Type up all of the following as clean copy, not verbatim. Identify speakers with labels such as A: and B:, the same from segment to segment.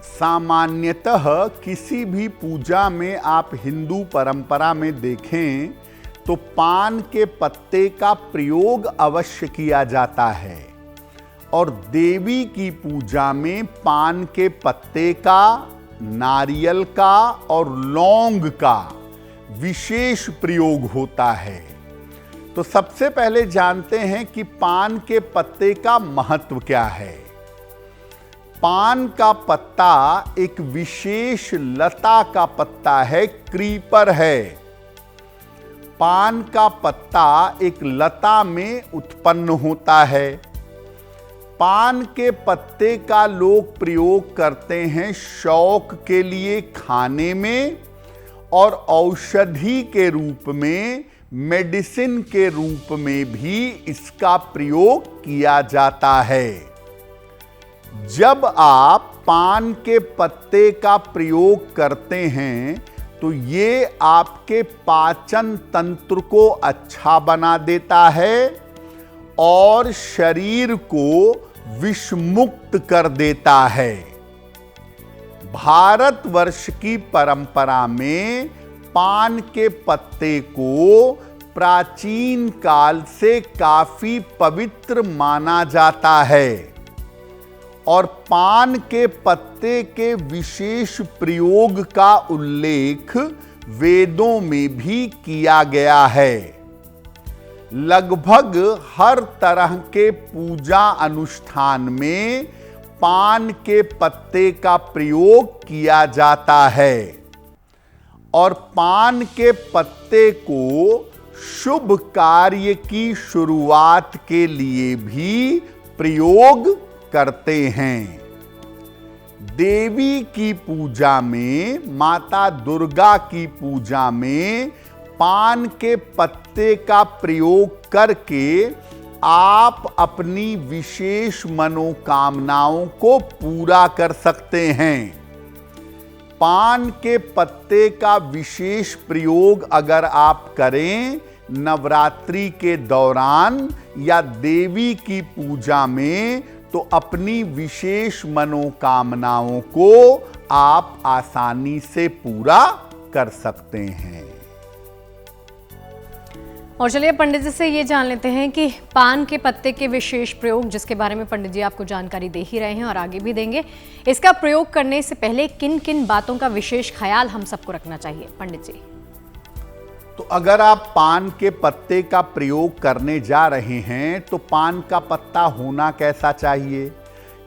A: सामान्यतः किसी भी पूजा में आप हिंदू परंपरा में देखें तो पान के पत्ते का प्रयोग अवश्य किया जाता है और देवी की पूजा में पान के पत्ते का, नारियल का और लौंग का विशेष प्रयोग होता है। तो सबसे पहले जानते हैं कि पान के पत्ते का महत्व क्या है। पान का पत्ता एक विशेष लता का पत्ता है, क्रीपर है। पान का पत्ता एक लता में उत्पन्न होता है। पान के पत्ते का लोग प्रयोग करते हैं शौक के लिए खाने में और औषधि के रूप में, मेडिसिन के रूप में भी इसका प्रयोग किया जाता है। जब आप पान के पत्ते का प्रयोग करते हैं तो ये आपके पाचन तंत्र को अच्छा बना देता है और शरीर को विषमुक्त कर देता है। भारतवर्ष की परंपरा में पान के पत्ते को प्राचीन काल से काफी पवित्र माना जाता है और पान के पत्ते के विशेष प्रयोग का उल्लेख वेदों में भी किया गया है। लगभग हर तरह के पूजा अनुष्ठान में पान के पत्ते का प्रयोग किया जाता है और पान के पत्ते को शुभ कार्य की शुरुआत के लिए भी प्रयोग करते हैं। देवी की पूजा में, माता दुर्गा की पूजा में पान के पत्ते का प्रयोग करके आप अपनी विशेष मनोकामनाओं को पूरा कर सकते हैं। पान के पत्ते का विशेष प्रयोग अगर आप करें नवरात्रि के दौरान या देवी की पूजा में तो अपनी विशेष मनोकामनाओं को आप आसानी से पूरा कर सकते हैं।
B: और चलिए पंडित जी से ये जान लेते हैं कि पान के पत्ते के विशेष प्रयोग, जिसके बारे में पंडित जी आपको जानकारी दे ही रहे हैं और आगे भी देंगे, इसका प्रयोग करने से पहले किन किन बातों का विशेष ख्याल हम सबको रखना चाहिए पंडित जी?
A: तो अगर आप पान के पत्ते का प्रयोग करने जा रहे हैं तो पान का पत्ता होना कैसा चाहिए,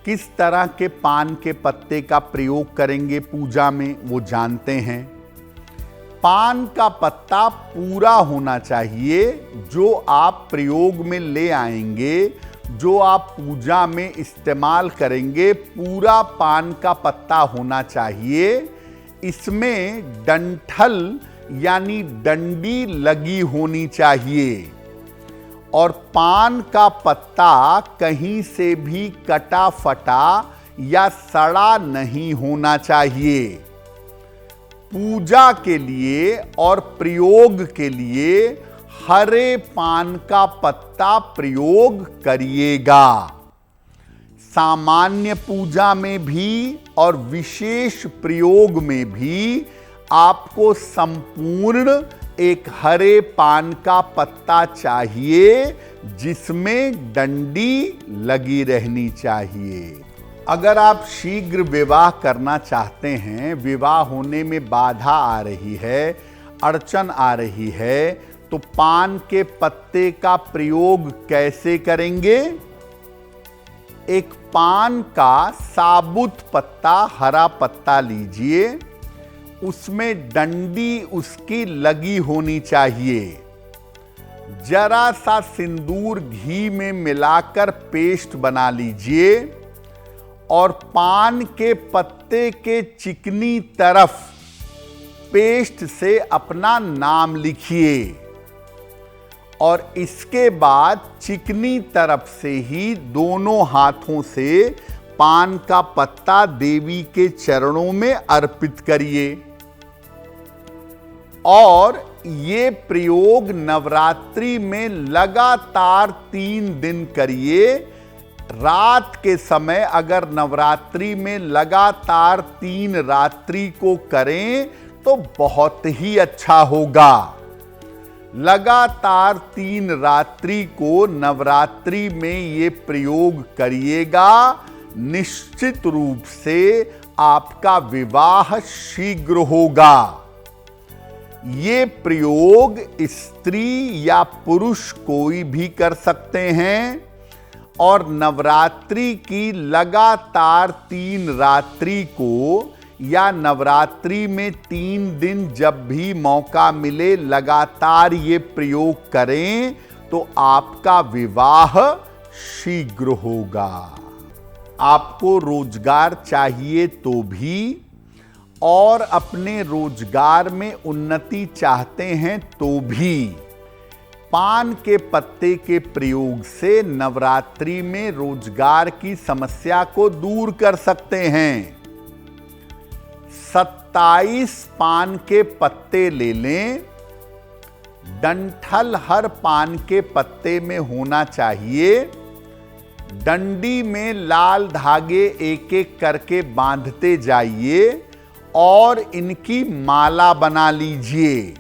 A: किस तरह के पान के पत्ते का प्रयोग करेंगे पूजा में, वो जानते हैं। पान का पत्ता पूरा होना चाहिए। जो आप प्रयोग में ले आएंगे, जो आप पूजा में इस्तेमाल करेंगे, पूरा पान का पत्ता होना चाहिए। इसमें डंठल यानी डंडी लगी होनी चाहिए और पान का पत्ता कहीं से भी कटा फटा या सड़ा नहीं होना चाहिए। पूजा के लिए और प्रयोग के लिए हरे पान का पत्ता प्रयोग करिएगा। सामान्य पूजा में भी और विशेष प्रयोग में भी आपको संपूर्ण एक हरे पान का पत्ता चाहिए जिसमें डंडी लगी रहनी चाहिए। अगर आप शीघ्र विवाह करना चाहते हैं, विवाह होने में बाधा आ रही है, अड़चन आ रही है, तो पान के पत्ते का प्रयोग कैसे करेंगे? एक पान का साबुत पत्ता, हरा पत्ता लीजिए, उसमें डंडी उसकी लगी होनी चाहिए। जरा सा सिंदूर घी में मिलाकर पेस्ट बना लीजिए और पान के पत्ते के चिकनी तरफ पेस्ट से अपना नाम लिखिए और इसके बाद चिकनी तरफ से ही दोनों हाथों से पान का पत्ता देवी के चरणों में अर्पित करिए और ये प्रयोग नवरात्रि में लगातार 3 दिन करिए। रात के समय अगर नवरात्रि में लगातार 3 रात्रि को करें तो बहुत ही अच्छा होगा। लगातार 3 रात्रि को नवरात्रि में ये प्रयोग करिएगा, निश्चित रूप से आपका विवाह शीघ्र होगा। ये प्रयोग स्त्री या पुरुष कोई भी कर सकते हैं और नवरात्रि की लगातार 3 रात्रि को या नवरात्रि में 3 दिन जब भी मौका मिले लगातार ये प्रयोग करें तो आपका विवाह शीघ्र होगा। आपको रोजगार चाहिए तो भी और अपने रोजगार में उन्नति चाहते हैं तो भी पान के पत्ते के प्रयोग से नवरात्रि में रोजगार की समस्या को दूर कर सकते हैं। 27 पान के पत्ते ले लें। डंठल हर पान के पत्ते में होना चाहिए। डंडी में लाल धागे एक एक करके बांधते जाइए और इनकी माला बना लीजिए।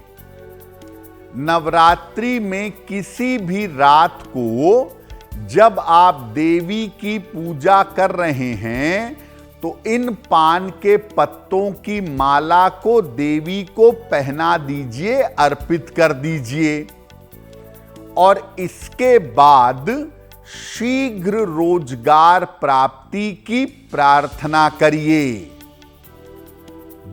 A: नवरात्रि में किसी भी रात को जब आप देवी की पूजा कर रहे हैं तो इन पान के पत्तों की माला को देवी को पहना दीजिए, अर्पित कर दीजिए और इसके बाद शीघ्र रोजगार प्राप्ति की प्रार्थना करिए।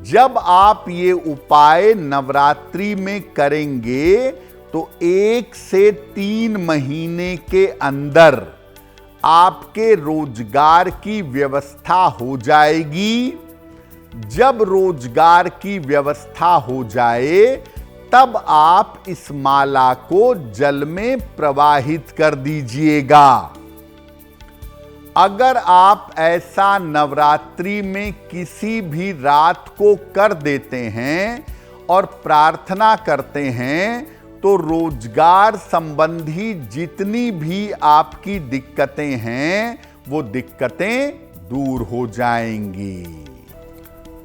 A: जब आप ये उपाय नवरात्रि में करेंगे तो 1 से 3 महीने के अंदर आपके रोजगार की व्यवस्था हो जाएगी। जब रोजगार की व्यवस्था हो जाए तब आप इस माला को जल में प्रवाहित कर दीजिएगा। अगर आप ऐसा नवरात्रि में किसी भी रात को कर देते हैं और प्रार्थना करते हैं तो रोजगार संबंधी जितनी भी आपकी दिक्कतें हैं वो दिक्कतें दूर हो जाएंगी।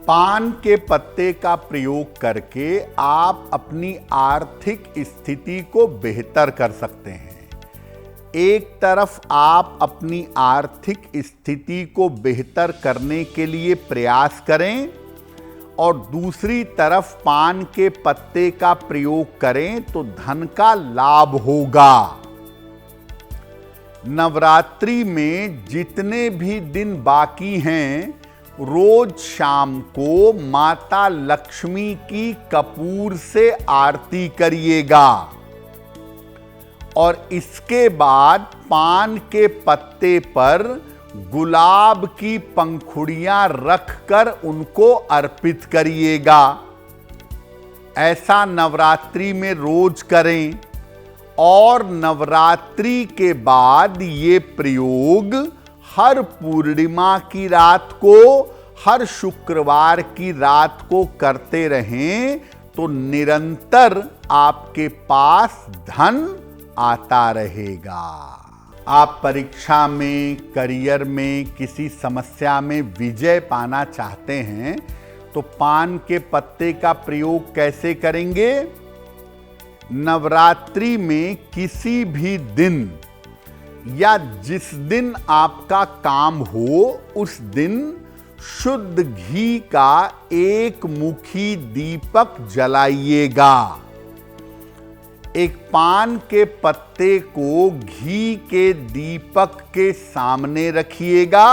A: पान के पत्ते का प्रयोग करके आप अपनी आर्थिक स्थिति को बेहतर कर सकते हैं। एक तरफ आप अपनी आर्थिक स्थिति को बेहतर करने के लिए प्रयास करें और दूसरी तरफ पान के पत्ते का प्रयोग करें तो धन का लाभ होगा। नवरात्रि में जितने भी दिन बाकी हैं, रोज शाम को माता लक्ष्मी की कपूर से आरती करिएगा और इसके बाद पान के पत्ते पर गुलाब की पंखुड़ियां रखकर उनको अर्पित करिएगा। ऐसा नवरात्रि में रोज करें और नवरात्रि के बाद ये प्रयोग हर पूर्णिमा की रात को, हर शुक्रवार की रात को करते रहें तो निरंतर आपके पास धन आता रहेगा। आप परीक्षा में, करियर में किसी समस्या में विजय पाना चाहते हैं तो पान के पत्ते का प्रयोग कैसे करेंगे? नवरात्रि में किसी भी दिन या जिस दिन आपका काम हो उस दिन शुद्ध घी का 1 मुखी दीपक जलाइएगा। एक पान के पत्ते को घी के दीपक के सामने रखिएगा।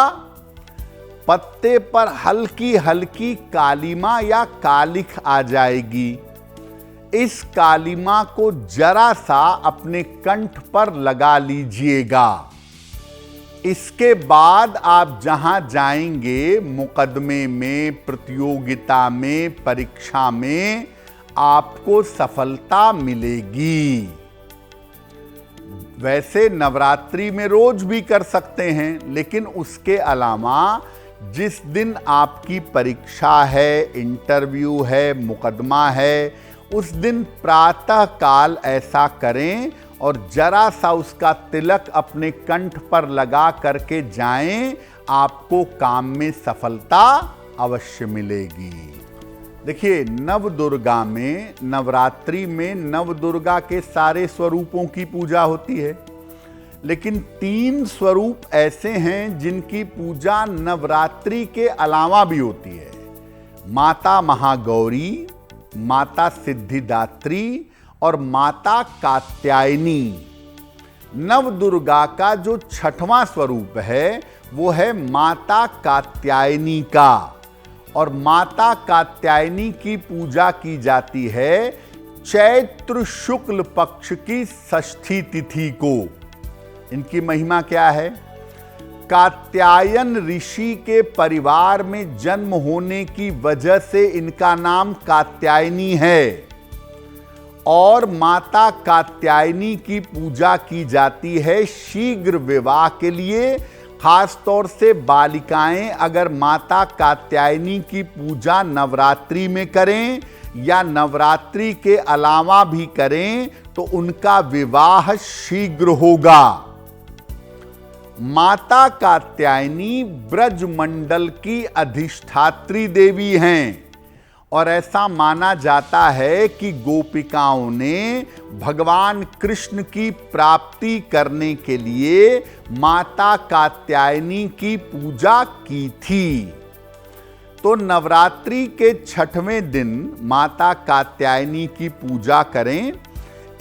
A: पत्ते पर हल्की हल्की कालिमा या कालिख आ जाएगी। इस कालिमा को जरा सा अपने कंठ पर लगा लीजिएगा। इसके बाद आप जहां जाएंगे, मुकदमे में, प्रतियोगिता में, परीक्षा में, आपको सफलता मिलेगी। वैसे नवरात्रि में रोज भी कर सकते हैं, लेकिन उसके अलावा जिस दिन आपकी परीक्षा है, इंटरव्यू है, मुकदमा है, उस दिन प्रातः काल ऐसा करें और जरा सा उसका तिलक अपने कंठ पर लगा करके जाएं, आपको काम में सफलता अवश्य मिलेगी। देखिए, नवदुर्गा में, नवरात्रि में नवदुर्गा के सारे स्वरूपों की पूजा होती है, लेकिन 3 स्वरूप ऐसे हैं जिनकी पूजा नवरात्रि के अलावा भी होती है। माता महागौरी, माता सिद्धिदात्री और माता कात्यायनी। नवदुर्गा का जो 6वां स्वरूप है वो है माता कात्यायनी का, और माता कात्यायनी की पूजा की जाती है चैत्र शुक्ल पक्ष की षष्ठी तिथि को। इनकी महिमा क्या है? कात्यायन ऋषि के परिवार में जन्म होने की वजह से इनका नाम कात्यायनी है, और माता कात्यायनी की पूजा की जाती है शीघ्र विवाह के लिए। खास तौर से बालिकाएं अगर माता कात्यायनी की पूजा नवरात्रि में करें या नवरात्रि के अलावा भी करें तो उनका विवाह शीघ्र होगा। माता कात्यायनी ब्रजमंडल की अधिष्ठात्री देवी हैं, और ऐसा माना जाता है कि गोपिकाओं ने भगवान कृष्ण की प्राप्ति करने के लिए माता कात्यायनी की पूजा की थी। तो नवरात्रि के 6वें दिन माता कात्यायनी की पूजा करें।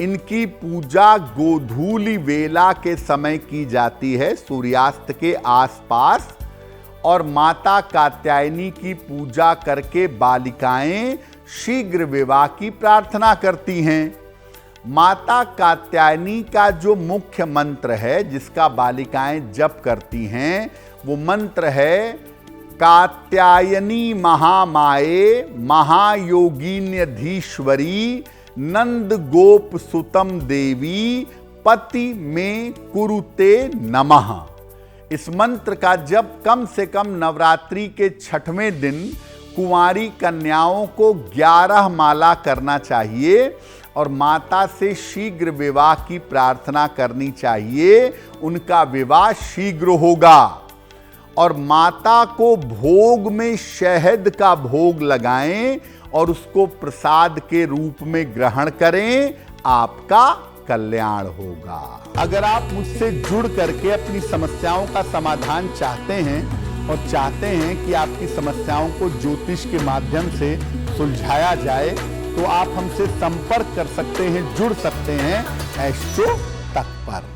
A: इनकी पूजा गोधूली वेला के समय की जाती है, सूर्यास्त के आसपास, और माता कात्यायनी की पूजा करके बालिकाएं शीघ्र विवाह की प्रार्थना करती हैं। माता कात्यायनी का जो मुख्य मंत्र है जिसका बालिकाएं जप करती हैं, वो मंत्र है कात्यायनी महामाये महायोगिन्यधीश्वरी नंद गोप सुतम देवी पति में कुरुते नमः। इस मंत्र का जप कम से कम नवरात्रि के 6वें दिन कुंवारी कन्याओं को 11 माला करना चाहिए, और माता से शीघ्र विवाह की प्रार्थना करनी चाहिए। उनका विवाह शीघ्र होगा। और माता को भोग में शहद का भोग लगाएं और उसको प्रसाद के रूप में ग्रहण करें, आपका कल्याण होगा। अगर आप मुझसे जुड़ करके अपनी समस्याओं का समाधान चाहते हैं और चाहते हैं कि आपकी समस्याओं को ज्योतिष के माध्यम से सुलझाया जाए, तो आप हमसे संपर्क कर सकते हैं, जुड़ सकते हैं एस्ट्रो तक पर।